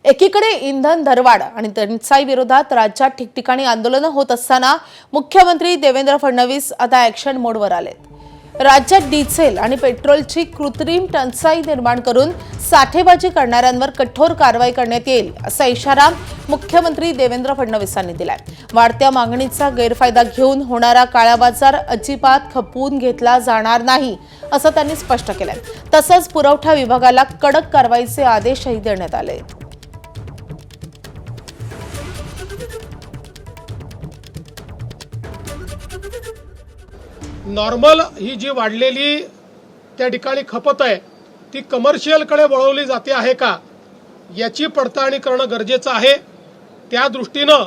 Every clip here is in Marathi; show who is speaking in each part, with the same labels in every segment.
Speaker 1: एकीकडे इंधन दरवाढ आणि टंचाई विरोधात राज्यात ठिकठिकाणी आंदोलनं होत असताना मुख्यमंत्री देवेंद्र फडणवीस आता ॲक्शन मोडवर आलेत। राज्यात डिझेल आणि पेट्रोलची कृत्रिम टंचाई निर्माण करून साठेबाजी करणाऱ्यांवर कठोर कारवाई करण्यात येईल असा इशारा मुख्यमंत्री देवेंद्र फडणवीसांनी दिलाय। वाढत्या मागणीचा गैरफायदा घेऊन होणारा काळा बाजार अजिबात खपवून घेतला जाणार नाही असं त्यांनी स्पष्ट केलंय। तसंच पुरवठा विभागाला कडक कारवाईचे आदेशही देण्यात आले।
Speaker 2: नॉर्मल ही जी वाढलेली त्या ठिकाणी खपत आहे ती कमर्शियलकडे वळवली जाते आहे का याची पडताळणी करणं गरजेचं आहे। त्या दृष्टीनं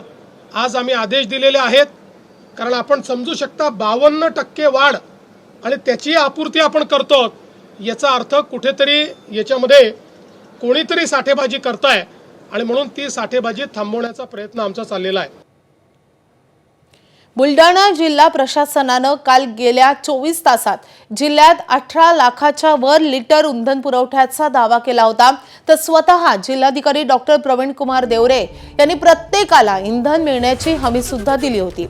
Speaker 2: आज आम्ही आदेश दिलेले आहेत, कारण आपण समजू शकता 52% वाढ आणि त्याची आपूर्ती आपण करतो, याचा अर्थ कुठेतरी याच्यामध्ये कोणीतरी साठेबाजी करताय आणि म्हणून ती साठेबाजी थांबवण्याचा प्रयत्न आमचा चाललेला आहे।
Speaker 1: बुलढाणा जिल्हा प्रशासनानं काल गेल्या 24 तासात जिल्ह्यात 18 लाखाच्या वर लिटर इंधन पुरवठ्याचा दावा केला होता। तर स्वतः जिल्हाधिकारी डॉक्टर प्रवीण कुमार देवरे यांनी प्रत्येकाला इंधन मिळण्याची हमी सुद्धा दिली होती।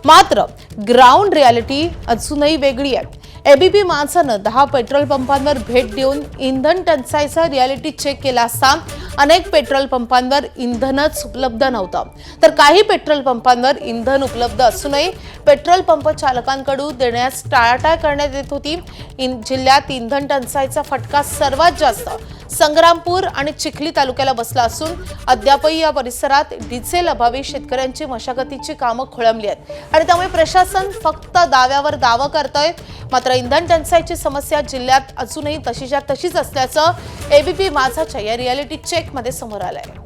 Speaker 1: मात्र ग्राउंड रियालिटी अजूनही वेगळी आहे। एबीपी माझानं 10 पेट्रोल पंपांवर भेट देऊन इंधन टंचाईचा रियालिटी चेक केला असता अनेक पेट्रोल पंपांवर इंधनच उपलब्ध नव्हतं, तर काही पेट्रोल पंपांवर इंधन उपलब्ध असूनही पेट्रोल पंप चालकांकडून देण्यास टाळाटाळ करण्यात येत होती। जिल्ह्यात इंधन टंचाईचा फटका सर्वात जास्त संग्रामपूर आणि चिखली तालुक्याला बसला असून अद्यापही या परिसरात डिझेल अभावी शेतकऱ्यांची मशागतीची कामं खोळंबली आहेत आणि त्यामुळे प्रशासन फक्त दाव्यावर दावा करतंय। मात्र इंधन टंचाईची समस्या जिल्ह्यात अजूनही तशीच्या तशीच असल्याचं एबीपी माझाच्या या रियालिटी चेकमध्ये समोर आलंय।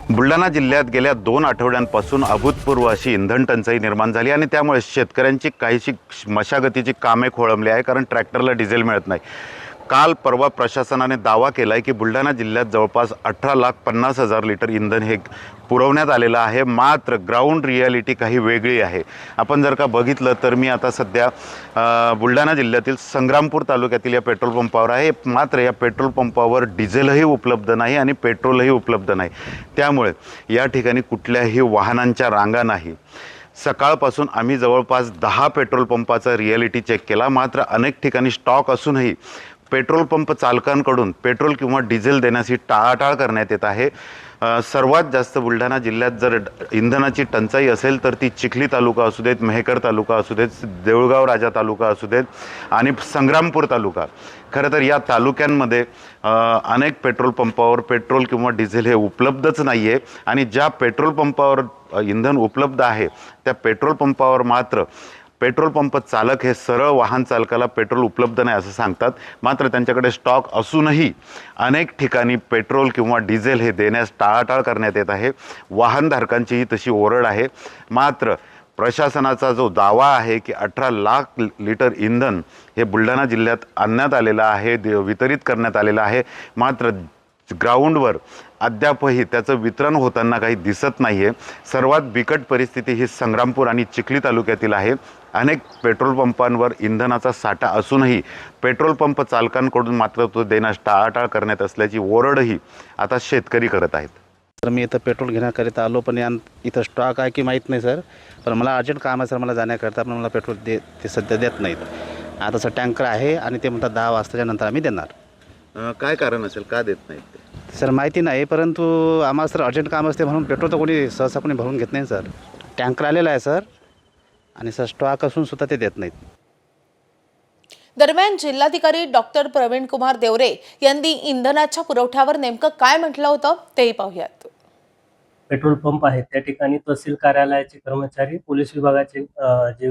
Speaker 3: बुलढाणा जिल्ह्यात गेल्या 2 आठवड्यांपासून अभूतपूर्व अशी इंधन टंचाई निर्माण झाली आणि त्यामुळे शेतकऱ्यांची काहीशी मशागतीची कामे खोळंबली आहे, कारण ट्रॅक्टरला डिझेल मिळत नाही। काल परवा प्रशासनाने दावा केला आहे की बुलढाणा जिल्ह्यात जवळपास 18,50,000 लिटर इंधन हे पुरवण्यात आलेलं आहे। मात्र ग्राउंड रियालिटी काही वेगळी आहे। आपण जर का बघितलं तर मी आता सध्या बुलढाणा जिल्ह्यातील संग्रामपूर तालुक्यातील या पेट्रोल पंपावर आहे। मात्र या पेट्रोल पंपावर डिझेलही उपलब्ध नाही आणि पेट्रोलही उपलब्ध नाही, त्यामुळे या ठिकाणी कुठल्याही वाहनांच्या रांगा नाही। सकाळपासून आम्ही जवळपास 10 पेट्रोल पंपाचा रियालिटी चेक केला, मात्र अनेक ठिकाणी स्टॉक असूनही पेट्रोल पंप चालकांकडून पेट्रोल किंवा डिझेल देण्याची टाळाटाळ करण्यात येत आहे। सर्वात जास्त बुलढाणा जिल्ह्यात जर इंधनाची टंचाई असेल तर ती चिखली तालुका असू देत, मेहकर तालुका असू देत, देऊळगाव राजा तालुका असू देत आणि संग्रामपूर तालुका। खरं तर या तालुक्यांमध्ये अनेक पेट्रोल पंपावर पेट्रोल किंवा डिझेल हे उपलब्धच नाही आहे आणि ज्या पेट्रोल पंपावर इंधन उपलब्ध आहे त्या पेट्रोल पंपावर मात्र पेट्रोल पंप चालक हे सरळ वाहन चालकाला पेट्रोल उपलब्ध नाही असं सांगतात। मात्र त्यांच्याकडे स्टॉक असूनही अनेक ठिकाणी पेट्रोल किंवा डिझेल हे देण्यास टाळाटाळ करण्यात येत आहे। वाहनधारकांचीही तशी ओरड आहे। मात्र प्रशासनाचा जो दावा आहे की 18 लाख लिटर इंधन हे बुलढाणा जिल्ह्यात आणण्यात आलेलं आहे, वितरित करण्यात आलेलं आहे, मात्र ग्राउंडवर अद्यापही त्याचं वितरण होताना काही दिसत नाही आहे। सर्वात बिकट परिस्थिती ही संग्रामपूर आणि चिखली तालुक्यातील आहे। अनेक पेट्रोल पंपांवर इंधनाचा साठा असूनही पेट्रोल पंप चालकांकडून मात्र तो देण्यास टाळाटाळ करण्यात असल्याची ओरडही आता शेतकरी करत आहेत।
Speaker 4: तर मी इथं पेट्रोल घेण्याकरिता आलो, पण इथं स्टॉक आहे की माहीत नाही सर, पण मला अर्जंट काम आहे सर मला जाण्याकरिता, पण मला पेट्रोल ते सध्या देत नाहीत। आताचं टँकर आहे आणि ते म्हणतात 10 वाजताच्या नंतर आम्ही देणार।
Speaker 3: काय कारण असेल, का देत नाहीत ते
Speaker 4: सर माहिती नाही, परंतु आम्हाला सर अर्जंट काम असते म्हणून पेट्रोल तर कोणी सहसा कोणी भरून घेत नाही सर। टँकर आलेला आहे सर आणि सर स्टॉक असून सुद्धा ते देत नाहीत।
Speaker 1: दरम्यान जिल्हाधिकारी डॉक्टर प्रवीण कुमार देवरे यांनी इंधनाच्या पुरवठ्यावर नेमकं काय म्हटलं होतं तेही पाहूयात।
Speaker 5: पेट्रोल पंप आहेत त्या ठिकाणी तहसील कार्यालयाचे कर्मचारी, पोलीस विभागाचे जे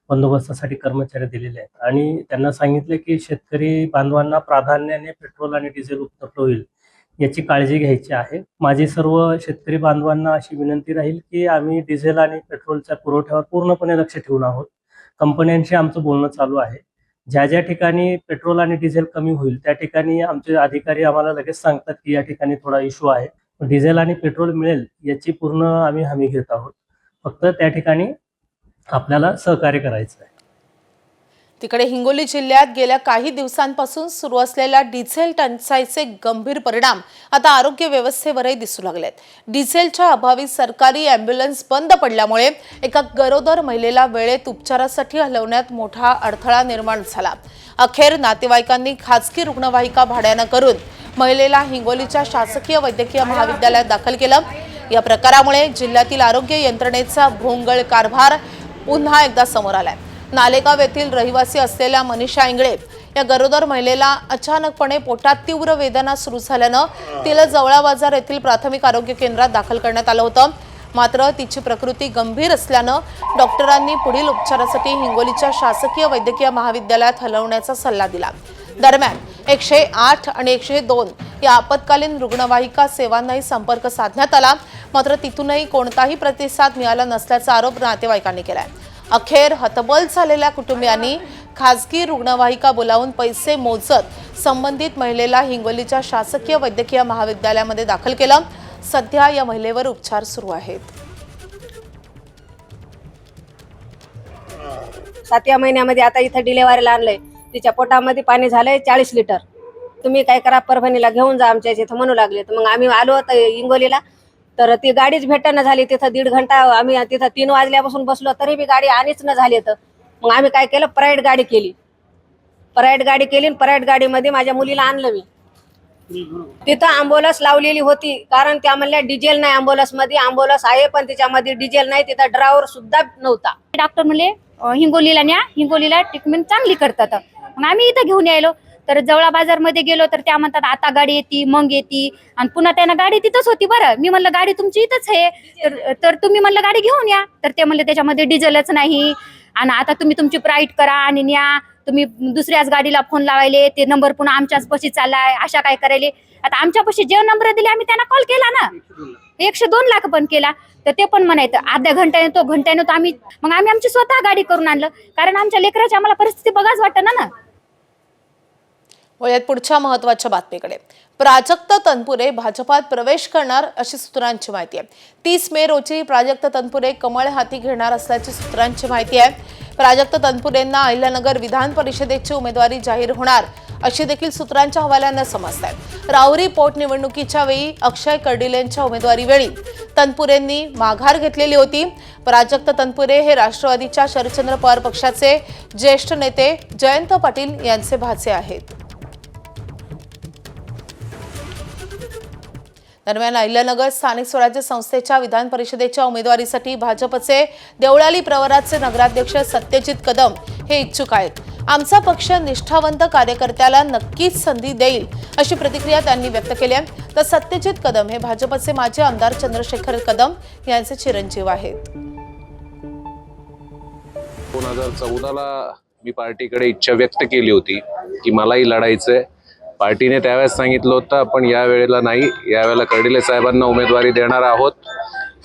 Speaker 5: बंदोबस्तासाठी कर्मचारी दिलेले आहेत आणि त्यांना सांगितले की शेतकरी बांधवांना प्राधान्याने पेट्रोल आणि डिझेल उपलब्ध होईल याची काळजी घ्यायची आहे। माझी सर्व शेतकरी बांधवांना अशी विनंती राहील की आम्ही डिझेल आणि पेट्रोलच्या पुरवठ्यावर पूर्णपणे लक्ष ठेवून आहोत। कंपन्यांशी आमचं बोलणं चालू आहे। ज्या ज्या ठिकाणी पेट्रोल आणि डिझेल कमी होईल त्या ठिकाणी आमचे अधिकारी आम्हाला लगेच सांगतात की या ठिकाणी थोडा इश्यू आहे, डिझेल आणि पेट्रोल मिळेल याची पूर्ण आम्ही हमी घेत आहोत। फक्त त्या ठिकाणी आपल्याला सहकार्य करायचं आहे।
Speaker 1: तिकडे हिंगोली जिल्ह्यात गेल्या काही दिवसांपासून सुरू असलेल्या डिझेल टंचाईचे गंभीर परिणाम आता आरोग्य व्यवस्थेवरही दिसू लागलेत. डिझेलच्या अभावी सरकारी अँब्युलन्स बंद पडल्यामुळे एका गरोदर महिलेला वेळेत उपचारासाठी हलवण्यात मोठा अडथळा निर्माण झाला. अखेर नातेवाईकांनी खासगी रुग्णवाहिका भाड्यानं करून महिलेला हिंगोलीच्या शासकीय वैद्यकीय महाविद्यालयात दाखल केलं. या प्रकारामुळे जिल्ह्यातील आरोग्य यंत्रणेचा भोंगळ कारभार पुन्हा एकदा समोर आलाय. नालेगाव येथील रहिवासी असलेल्या मनीषा इंगळे या गरोदर महिलेला अचानकपणे पोटात तीव्र वेदना सुरू झाल्यानं तिला जवळा बाजार येथील प्राथमिक आरोग्य केंद्रात दाखल करण्यात आलं होतं. मात्र तिची प्रकृती गंभीर असल्यानं डॉक्टरांनी पुढील उपचारासाठी हिंगोलीच्या शासकीय वैद्यकीय महाविद्यालयात हलवण्याचा सल्ला दिला. दरम्यान 108 आणि 102 या आपत्कालीन रुग्णवाहिका सेवांनाही संपर्क साधण्यात आला. मात्र तिथूनही कोणताही प्रतिसाद मिळाला नसल्याचा आरोप नातेवाईकांनी केलाय. अखेर हतबल झालेल्या कुटुंबियांनी खासगी रुग्णवाहिका बोलावून पैसे मोजत संबंधित महिलेला हिंगोलीच्या शासकीय वैद्यकीय महाविद्यालयामध्ये दाखल केलं. सध्या या महिलेवर उपचार सुरू आहेत.
Speaker 6: 7व्या महिन्यामध्ये आता इथं डिलेव्हरीला आणलंय. तिच्या पोटामध्ये पाणी झालंय 40 लिटर. तुम्ही काय करा, परभणीला घेऊन जा आमच्या इथे म्हणू लागले. तर मग आम्ही आलो होतो हिंगोलीला, तर ती गाडीच भेटणं झाली. तिथं 1.5 घंटा आम्ही तिथं 3 वाजल्यापासून बसलो तरी बी गाडी आणीच न झाली. तर मग आम्ही काय केलं, प्रायव्हेट गाडी केली. प्रायव्हेट गाडीमध्ये माझ्या मुलीला आणलं मी. तिथं अँब्युलन्स लावलेली होती, कारण त्या म्हणल्या डिझेल नाही अँब्युलन्समध्ये. अँब्युलन्स आहे पण त्याच्यामध्ये डिझेल नाही. तिथं ड्रायव्हर सुद्धा नव्हता.
Speaker 7: डॉक्टर म्हणले हिंगोलीला न्या, हिंगोलीला ट्रीटमेंट चांगली करतात. मग आम्ही इथं घेऊन यायलो. तर जवळा बाजारमध्ये गेलो तर त्या म्हणतात आता गाडी येते मग येते, आणि पुन्हा त्यांना गाडी तिथंच होती. बरं, मी म्हणलं गाडी तुमची इथंच आहे, तर तुम्ही म्हणलं गाडी घेऊन या. तर ते म्हणले त्याच्यामध्ये डिझेलच नाही, आणि आता तुम्ही तुमची प्राईट करा आणि न्या. तुम्ही दुसऱ्याच गाडीला फोन लावायले, ते नंबर पुन्हा आमच्याच पशी चाललाय, अशा काय करायले. आता आमच्या पशी जे नंबर दिले आम्ही त्यांना कॉल केला ना, 102 लाख पण केला. तर ते पण म्हणायचं अर्ध्या घंट्याने तो घंट्याने तो. मग आम्ही आमची स्वतः गाडी करून आणलं, कारण आमच्या लेकराची आम्हाला परिस्थिती बघाच वाटतं ना.
Speaker 1: वळूयात पुढच्या महत्त्वाच्या बातमीकडे. प्राजक्त तनपुरे भाजपात प्रवेश करणार अशी सूत्रांची माहिती आहे. 30 मे रोजी प्राजक्त तनपुरे कमळ हाती घेणार असल्याची सूत्रांची माहिती आहे. प्राजक्त तनपुरेंना अहिल्यानगर विधान परिषदेची उमेदवारी जाहीर होणार अशी देखील सूत्रांच्या हवाल्यानं समजतंय. राहुरी पोटनिवडणुकीच्या वेळी अक्षय कर्डिलेंच्या उमेदवारीवेळी तनपुरेंनी माघार घेतलेली होती. प्राजक्त तनपुरे हे राष्ट्रवादीच्या शरदचंद्र पवार पक्षाचे ज्येष्ठ नेते जयंत पाटील यांचे भाचे आहेत. दरम्यान अहिल्यानगर स्थानिक स्वराज्य संस्थेच्या विधान परिषदेच्या उमेदवारीसाठी भाजपचे देवळाली प्रवराचे नगराध्यक्ष सत्यजित कदम हे इच्छुक आहेत. आमचा पक्ष निष्ठावंत कार्यकर्त्याला नक्कीच संधी देईल अशी प्रतिक्रिया त्यांनी व्यक्त केली आहे. तर सत्यजित कदम हे भाजपचे माजी आमदार चंद्रशेखर कदम यांचे चिरंजीव आहेत.
Speaker 8: 2014ला मी पार्टीकडे इच्छा व्यक्त केली होती की मलाही लढायचंय. पार्टीने त्यावेळेस सांगितलं होतं आपण या वेळेला नाही, यावेळेला कर्डिले साहेबांना उमेदवारी देणार आहोत.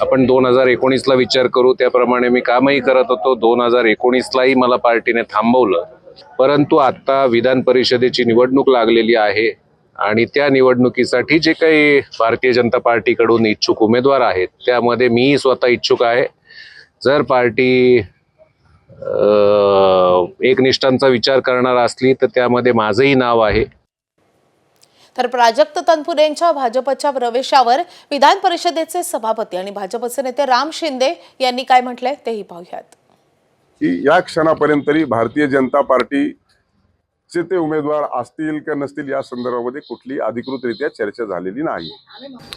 Speaker 8: आपण 2019ला विचार करू. त्याप्रमाणे मी कामही करत होतो. 2019लाही मला पार्टीने थांबवलं. परंतु आता विधान परिषदेची निवडणूक लागलेली आहे आणि त्या निवडणुकीसाठी जे काही भारतीय जनता पार्टीकडून इच्छुक उमेदवार आहेत त्यामध्ये मीही स्वतः इच्छुक आहे. जर पार्टी एकनिष्ठांचा विचार करणार असली तर त्यामध्ये माझंही नाव आहे.
Speaker 1: तर प्राजक्त तनपुरेंच्या भाजपच्या प्रवेशावर विधान परिषदेचे सभापती आणि भाजपचे नेते राम शिंदे यांनी काय म्हटलंय तेही पाहूयात.
Speaker 9: की या क्षणापर्यंत तरी भारतीय जनता पार्टीचे ते उमेदवार असतील का नसतील या संदर्भामध्ये कुठली अधिकृतरित्या चर्चा झालेली नाही.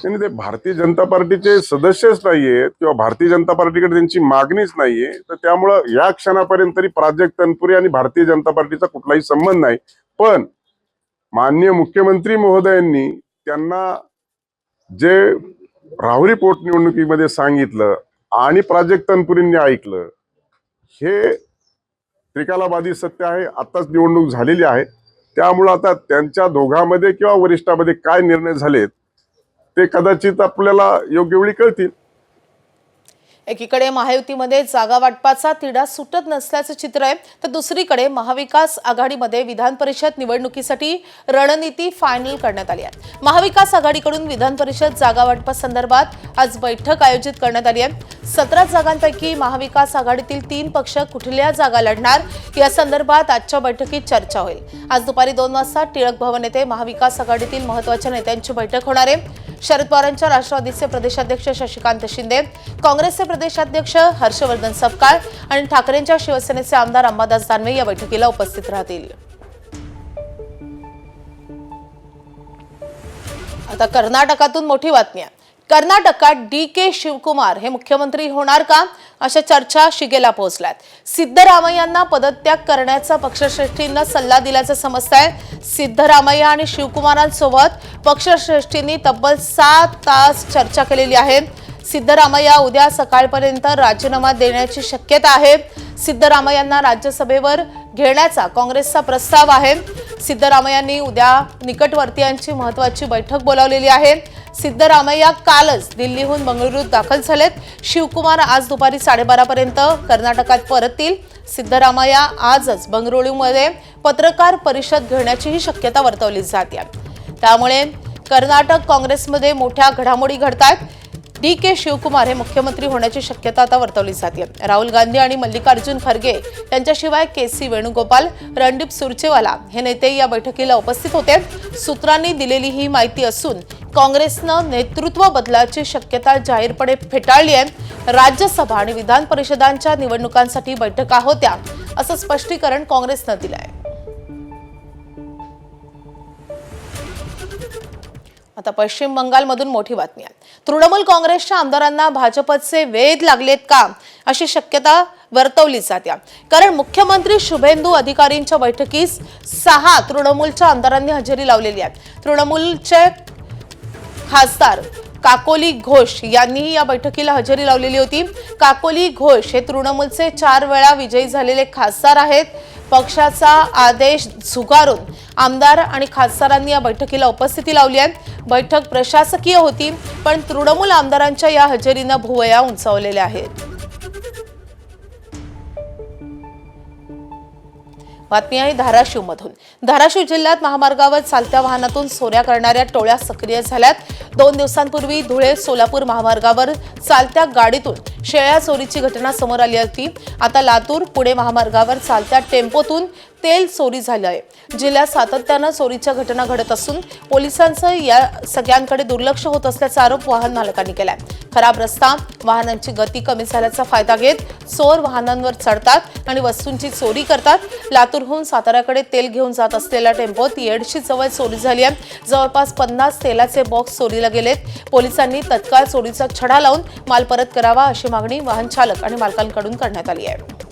Speaker 9: आणि ते भारतीय जनता पार्टीचे सदस्यच नाहीयेत किंवा भारतीय जनता पार्टीकडे त्यांची मागणीच नाहीये. तर त्यामुळं या क्षणापर्यंत तरी प्राजक्त तनपुरे आणि भारतीय जनता पार्टीचा कुठलाही संबंध नाही. पण माननीय मुख्यमंत्री महोदयांनी त्यांना जे राहुरी पोटनिवडणुकीमध्ये सांगितलं आणि प्राजक्त तनपुरेंनी ऐकलं हे त्रिकालाबाधी सत्य आहे. आताच निवडणूक झालेली आहे. त्यामुळं आता त्यांच्या दोघांमध्ये किंवा वरिष्ठामध्ये काय निर्णय झालेत ते कदाचित आपल्याला योग्य वेळी कळतील.
Speaker 1: एकीकडे महायुतीमध्ये जागा वाटपाचा तिढा सुटत नसल्याचं चित्र आहे, तर दुसरीकडे महाविकास आघाडीमध्ये विधान परिषद निवडणुकीसाठी रणनीती फायनल करण्यात आली आहे. महाविकास आघाडीकडून विधान परिषद जागा वाटपासंदर्भात आज बैठक आयोजित करण्यात आली आहे. 17 जागांपैकी महाविकास आघाडीतील 3 पक्ष कुठल्या जागा लढणार या संदर्भात आजच्या बैठकीत चर्चा होईल. आज दुपारी 2 वाजता टिळक भवन येथे महाविकास आघाडीतील महत्त्वाच्या नेत्यांची बैठक होणार आहे. शरद पवारांच्या राष्ट्रवादीचे प्रदेशाध्यक्ष शशिकांत शिंदे, काँग्रेसचे प्रदेशाध्यक्ष हर्षवर्धन सपकाळ आणि ठाकरेंच्या शिवसेनेचे आमदार अंबादास दानवे या बैठकीला उपस्थित राहतील. आता कर्नाटकातून मोठी बातमी आहे. कर्नाटकात DK शिवकुमार हे मुख्यमंत्री होणार का अशा चर्चा शिगेला पोहोचल्यात. सिद्धरामय्यांना पदत्याग करण्याचा पक्षश्रेष्ठींना सल्ला दिल्याचं समजतंय. सिद्धरामय्या आणि शिवकुमारांसोबत पक्षश्रेष्ठींनी तब्बल 7 तास चर्चा केलेली आहे. सिद्धरामय्या उद्या सकाळपर्यंत राजीनामा देण्याची शक्यता आहे. सिद्धरामय्यांना राज्यसभेवर घेण्याचा काँग्रेसचा प्रस्ताव आहे. सिद्धरामय्यांनी उद्या निकटवर्तीयांची महत्त्वाची बैठक बोलावलेली आहे. सिद्धरामय्या कालच दिल्लीहून बंगळुरूत दाखल झालेत. शिवकुमार आज दुपारी 12:30 पर्यंत कर्नाटकात परततील. सिद्धरामय्या आजच बंगळुरूमध्ये पत्रकार परिषद घेण्याचीही शक्यता वर्तवली जाते. त्यामुळे कर्नाटक काँग्रेसमध्ये मोठ्या घडामोडी घडतायत. DK शिवकुमार हे मुख्यमंत्री होण्याची शक्यता आता वर्तवली जाते. राहुल गांधी आणि मल्लिकार्जुन खरगे यांच्याशिवाय KC वेणुगोपाल, रणदीप सुरजेवाला हे नेते या बैठकीला उपस्थित होते. सूत्रांनी दिलेली ही माहिती असून काँग्रेसनं नेतृत्व बदलाची शक्यता जाहीरपणे फेटाळली आहे. राज्यसभा आणि विधान परिषदांच्या निवडणुकांसाठी बैठका होत्या असं स्पष्टीकरण काँग्रेसनं दिलं आहे. आता पश्चिम बंगालमधून मोठी बातमी आहे. तृणमूल काँग्रेसच्या आमदारांना भाजपचे वेध लागलेत का अशी शक्यता वर्तवली जाते. कारण मुख्यमंत्री शुभेंदू अधिकारींच्या बैठकीस 6 तृणमूलच्या आमदारांनी हजेरी लावलेली आहे. तृणमूलचे खासदार काकोली घोष यांनीही या बैठकीला हजेरी लावलेली होती. काकोली घोष हे तृणमूलचे 4 वेळा विजयी झालेले खासदार आहेत. पक्षाचा आदेश झुगारून आमदार आणि खासदारांनी या बैठकीला उपस्थिती लावली आहे. बैठक प्रशासकीय होती, पण तृणमूल आमदारांच्या या हजेरीनं भुवया उंचावलेल्या आहेत. बातमी आहे धाराशिवमधून. धाराशिव जिल्ह्यात महामार्गावर चालत्या वाहनातून चोऱ्या करणाऱ्या टोळ्या सक्रिय झाल्यात. 2 दिवसांपूर्वी धुळे सोलापूर महामार्गावर चालत्या गाडीतून शेळ्या चोरीची घटना समोर आली होती. आता लातूर पुणे महामार्गावर चालत्या टेम्पोतून तेल चोरी झालं आहे. जिल्ह्यात सातत्यानं चोरीच्या घटना घडत असून पोलिसांचं या सगळ्यांकडे दुर्लक्ष होत असल्याचा आरोप वाहन मालकांनी केलाय. खराब रस्ता, वाहनांची गती कमी झाल्याचा फायदा घेत चोर वाहनांवर चढतात आणि वस्तूंची चोरी करतात. लातूरहून साताऱ्याकडे तेल घेऊन जात असलेल्या टेम्पोत येडशी जवळ चोरी झाली आहे. जवळपास 50 तेलाचे बॉक्स चोरीला गेलेत. पोलिसांनी तत्काळ चोरीचा छडा लावून माल परत करावा अशी मागणी वाहन चालक आणि मालकांकडून करण्यात आली आहे.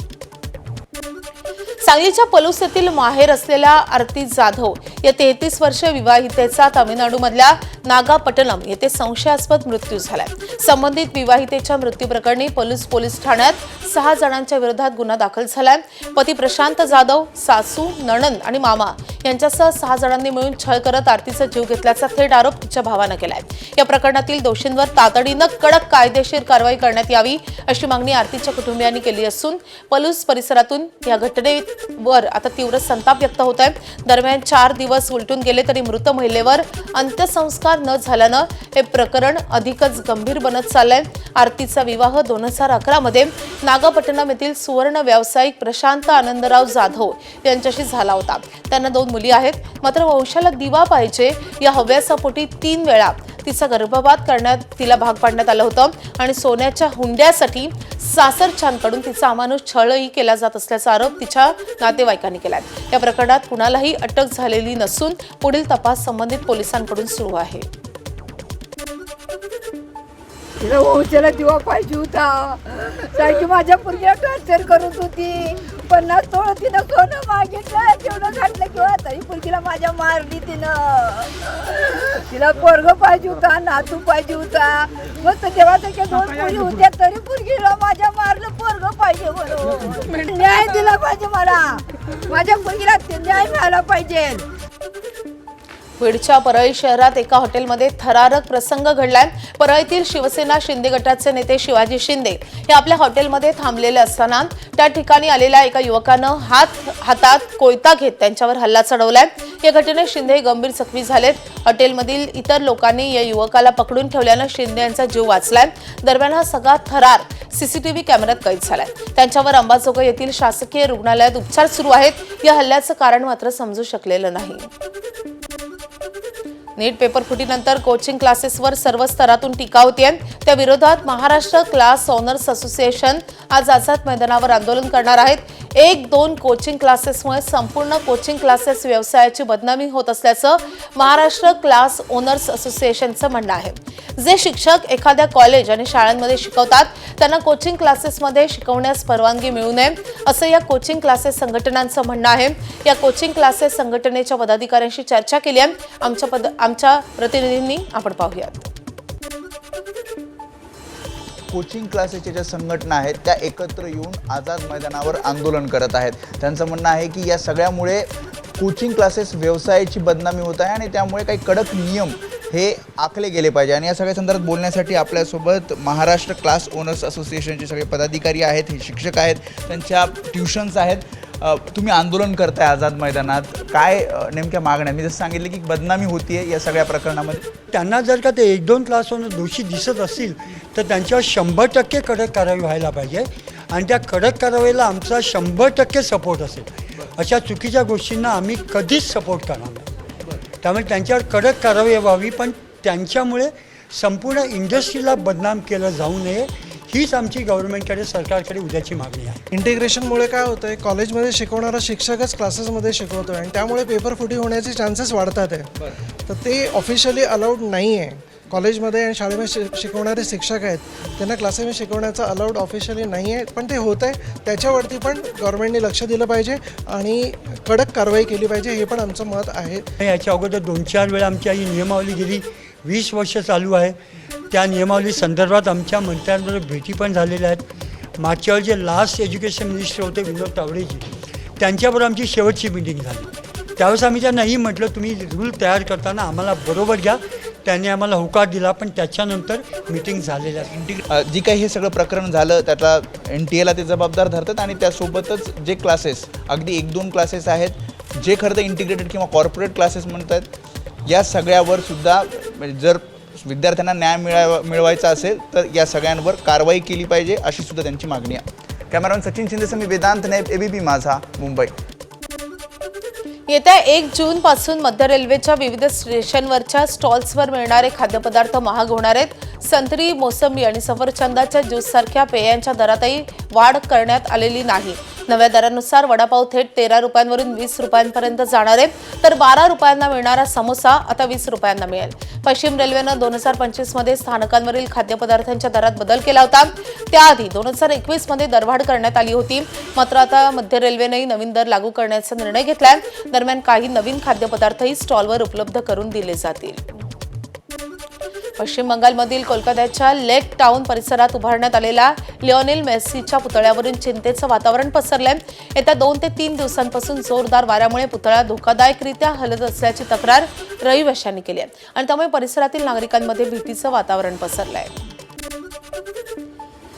Speaker 1: सांगलीच्या पलूस येथील माहेर असलेल्या आरती जाधव या 33 वर्ष विवाहितेचा तामिळनाडूमधल्या नागापट्टणम येथे संशयास्पद मृत्यू झालाय. संबंधित विवाहितेच्या मृत्यू प्रकरणी पलूस पोलीस ठाण्यात 6 जणांच्या विरोधात गुन्हा दाखल झालाय. पती प्रशांत जाधव, सासू, नणंद आणि मामा यांच्यासह 6 जणांनी मिळून छळ करत आरतीचा जीव घेतल्याचा थेट आरोप तिच्या भावानं केलाय. या प्रकरणातील दोषींवर तातडीनं कडक कायदेशीर कारवाई करण्यात यावी अशी मागणी आरतीच्या कुटुंबियांनी केली असून पलूस परिसरातून या घटनेवर आता तीव्र संताप व्यक्त होत आहे. दरम्यान 4 दिवस उलटून गेले तरी मृत महिलेवर अंत्यसंस्कार न झाल्यानं हे प्रकरण अधिकच गंभीर बनत चाललंय. आरतीचा विवाह 2011 मध्ये नागापट्टणम येथील सुवर्ण व्यावसायिक प्रशांत आनंदराव जाधव यांच्याशी झाला होता. त्यांना 2 मुली आहेत. मात्र वंशाला दिवा पाहिजे या हव्यासापोटी 3 वेळा तिचा गर्भपात करण्यात तिला भाग पाडण्यात आलं होतं आणि सोन्याच्या हुंड्यासाठी सासरच्यांकडून तिचा अमानुष छळही केला जात असल्याचा आरोप तिच्या नातेवाईकांनी केलाय. या प्रकरणात कुणालाही अटक झालेली नसून पुढील तपास संबंधित पोलिसांकडून सुरू आहे.
Speaker 10: तिला वंशाला दिवा पाहिजे होता. सारखी माझ्या पुरग्या टॉर्चर करत होती. 50 तोळं तिनं सोनं मागितलं, तेवढं घातलं किंवा तरी पुरगीला माझ्या मारली तिनं. तिला पोरग पाहिजे होता, नातू पाहिजे होता. मस्त देवासारख्या 2 मुली होत्या तरी पुरगीला माझ्या मारलं. पोरग पाहिजे म्हणून न्याय दिला पाहिजे. मला माझ्या पुरगीला न्याय मिळाला पाहिजे.
Speaker 1: बीडच्या परळी शहरात एका हॉटेलमध्ये थरारक प्रसंग घडलाय. परळीतील शिवसेना शिंदे गटाचे नेते शिवाजी शिंदे हे आपल्या हॉटेलमध्ये थांबलेले असताना त्या ठिकाणी आलेल्या एका युवकानं हातात कोयता घेत त्यांच्यावर हल्ला चढवलाय. या घटनेत शिंदे गंभीर जखमी झालेत. हॉटेलमधील इतर लोकांनी या युवकाला पकडून ठेवल्यानं शिंदे यांचा जीव वाचलाय. दरम्यान हा सगळा थरार सीसीटीव्ही कॅमेऱ्यात कैद झालाय. त्यांच्यावर अंबाजोगाई येथील शासकीय रुग्णालयात उपचार सुरू आहेत. या हल्ल्याचं कारण मात्र समजू शकलेलं नाही. नीट पेपर फुटीनंतर कोचिंग क्लासेसवर सर्व स्तरातून टीका होतीये. त्या विरोधात महाराष्ट्र क्लास ओनर्स असोसिएशन आज आझाद मैदानावर आंदोलन करणार आहेत. 1-2 कोचिंग क्लासेसमुळे संपूर्ण कोचिंग क्लासेस व्यवसायाची बदनामी होत असल्याचं महाराष्ट्र क्लास ओनर्स असोसिएशनचं म्हणणं आहे. जे शिक्षक एखाद्या कॉलेज आणि शाळांमध्ये शिकवतात त्यांना कोचिंग क्लासेसमध्ये शिकवण्यास परवानगी मिळू नये असं या कोचिंग क्लासेस संघटनांचं म्हणणं आहे. या कोचिंग क्लासेस संघटनेच्या पदाधिकाऱ्यांशी चर्चा केली आहे. आमच्या प्रतिनिधींनी आपण पाहूयात.
Speaker 11: कोचिंग क्लासेसच्या ज्या संघटना आहेत त्या एकत्र येऊन आझाद मैदानावर आंदोलन करत आहेत. त्यांचं म्हणणं आहे की या सगळ्यामुळे कोचिंग क्लासेस व्यवसायाची बदनामी होत आहे आणि त्यामुळे काही कडक नियम हे आखले गेले पाहिजे. आणि या सगळ्या संदर्भात बोलण्यासाठी आपल्यासोबत महाराष्ट्र क्लास ओनर्स असोसिएशनचे सगळे पदाधिकारी आहेत, हे शिक्षक आहेत, त्यांच्या ट्युशन्स आहेत. तुम्ही आंदोलन करताय आझाद मैदानात, काय नेमक्या मागण्या? मी जसं सांगितलं की बदनामी होतीये या सगळ्या प्रकरणामध्ये.
Speaker 12: त्यांना जर का ते 1-2 क्लासवर दोषी दिसत असतील तर त्यांच्यावर 100% कडक कारवाई व्हायला पाहिजे आणि त्या कडक कारवाईला आमचा 100% सपोर्ट असेल. अशा चुकीच्या गोष्टींना आम्ही कधीच सपोर्ट करणार नाही. त्यामुळे त्यांच्यावर कडक कारवाई व्हावी, पण त्यांच्यामुळे संपूर्ण इंडस्ट्रीला बदनाम केलं जाऊ नये हीच आमची गव्हर्नमेंटकडे, सरकारकडे उद्याची मागणी आहे.
Speaker 13: इंटिग्रेशनमुळे काय होतं आहे, कॉलेजमध्ये शिकवणारा शिक्षकच क्लासेसमध्ये शिकवतो आहे आणि त्यामुळे पेपर फुटी होण्याचे चान्सेस वाढतात आहे. तर ते ऑफिशियली अलाउड नाही आहे. कॉलेजमध्ये आणि शाळेमध्ये शिकवणारे शिक्षक आहेत त्यांना क्लासेसमध्ये शिकवण्याचं अलाउड ऑफिशियली नाही आहे, पण ते होत आहे. त्याच्यावरती पण गव्हर्नमेंटने लक्ष दिलं पाहिजे आणि कडक कारवाई केली पाहिजे, हे पण आमचं मत आहे.
Speaker 12: याच्या अगोदर 2-4 वेळा आमची ही नियमावली गेली 20 वर्ष चालू आहे. त्या नियमावली संदर्भात आमच्या मंत्र्यांबरोबर भेटी पण झालेल्या आहेत. मागच्या वेळी जे लास्ट एज्युकेशन मिनिस्टर होते विनोद तावडेजी, त्यांच्याबरोबर आमची शेवटची मीटिंग झाली. त्यावेळेस आम्ही त्यांनाही म्हटलं तुम्ही रूल तयार करताना आम्हाला बरोबर घ्या. त्यांनी आम्हाला होकार दिला, पण त्याच्यानंतर मीटिंग झालेल्या.
Speaker 11: जी काही हे सगळं प्रकरण झालं त्यातला NTA ते जबाबदार धरतात आणि त्यासोबतच जे क्लासेस अगदी 1-2 क्लासेस आहेत जे खरं तर इंटिग्रेटेड किंवा कॉर्पोरेट क्लासेस म्हणतात, या सगळ्यावर सुद्धा जर विद्यार्थ्यांना न्याय मिळवायचा असेल तर या सगळ्यांवर कारवाई केली पाहिजे अशी सुद्धा त्यांची मागणी आहे. कॅमेरामॅन सचिन शिंदेसह मी वेदांत नाईक, ABP माझा, मुंबई.
Speaker 1: येत्या 1 जून पासून मध्य रेल्वेच्या विविध स्टेशनवरच्या स्टॉल्सवर मिळणारे खाद्यपदार्थ महाग होणार आहेत. संत्री, मोसंबी आणि सफरचंदाच्या ज्यूससारख्या पेयांच्या दरातही वाढ करण्यात आलेली नाही. नव्या दरानुसार वडापाव थेट 13 रुपयांवरून 20 रुपयांपर्यंत जाणार आहे, तर 12 रुपयांना मिळणारा समोसा आता 20 रुपयांना मिळेल. पश्चिम रेल्वेनं 2025 मध्ये स्थानकांवरील खाद्यपदार्थांच्या दरात बदल केला होता. त्याआधी 2021 मध्ये दरवाढ करण्यात आली होती. मात्र आता मध्य रेल्वेनेही नवीन दर लागू करण्याचा निर्णय घेतलाय. दरम्यान काही नवीन खाद्यपदार्थही स्टॉलवर उपलब्ध करून दिले जातील. पश्चिम बंगालमधील कोलकात्याच्या लेक टाउन परिसरात उभारण्यात आलेल्या लिओनेल मेसीच्या पुतळ्यावरून चिंतेचं वातावरण पसरलंय. येत्या 2 ते 3 दिवसांपासून जोरदार वाऱ्यामुळे पुतळा धोकादायकरित्या हलत असल्याची तक्रार रहिवाशांनी केली आहे आणि त्यामुळे परिसरातील नागरिकांमध्ये भीतीचं वातावरण पसरलंय.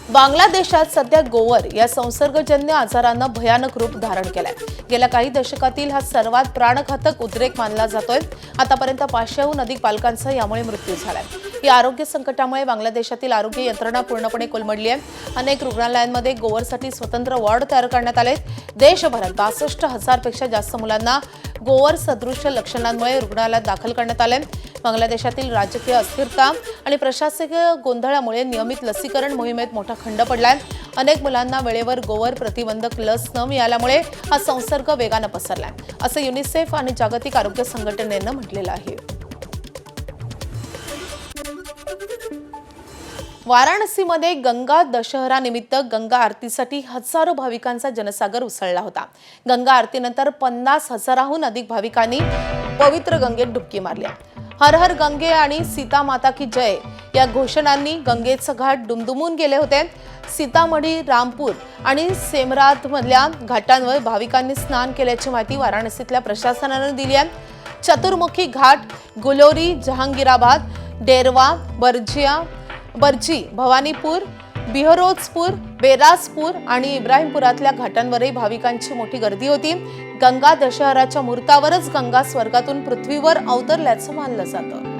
Speaker 1: बांगलादेशात सध्या गोवर या संसर्गजन्य आजारानं भयानक रूप धारण केलंय. गेल्या काही दशकातील हा सर्वात प्राणघातक उद्रेक मानला जातोय. आतापर्यंत 500हून अधिक बालकांचा यामुळे मृत्यू झालाय. या आरोग्य संकटामुळे बांगलादेशातील आरोग्य यंत्रणा पूर्णपणे कोलमडली आहे. अनेक रुग्णालयांमध्ये गोवरसाठी स्वतंत्र वॉर्ड तयार करण्यात आले. देशभरात 62,000 पेक्षा जास्त मुलांना गोवर सदृश लक्षणांमुळे रुग्णालयात दाखल करण्यात आले. बांगलादेशातील राजकीय अस्थिरता आणि प्रशासकीय गोंधळामुळे नियमित लसीकरण मोहिमेत मोठा खंड पडलाय. अनेक मुलांना वेळेवर गोवर प्रतिबंधक लस न मिळाल्यामुळे हा संसर्ग वेगानं पसरलाय, असं युनिसेफ आणि जागतिक आरोग्य संघटनेनं म्हटलेलं आहे. वाराणसीमध्ये गंगा दशहरा निमित्त गंगा आरतीसाठी हजारो भाविकांचा जनसागर उसळला होता. गंगा आरतीनंतर 50,000हून अधिक भाविकांनी पवित्र गंगेत डुबकी मारली. हर हर गंगे आणि सीता माता की जय या घोषणांनी गंगेचं घाट दुमदुमून गेले होते. सीतामढी, रामपूर आणि सेमराथमधल्या घाटांवर भाविकांनी स्नान केल्याची माहिती वाराणसीतल्या प्रशासनानं दिली आहे. चतुर्मुखी घाट, गुलोरी, जहांगीराबाद, डेरवा, बर्जी, भवानीपूर, बिहरोजपूर, बेराजपूर आणि इब्राहिमपुरातल्या घाटांवरही भाविकांची मोठी गर्दी होती. गंगा दशहराच्या मुहूर्तावरच गंगा स्वर्गातून पृथ्वीवर अवतरल्याचं मानलं जातं.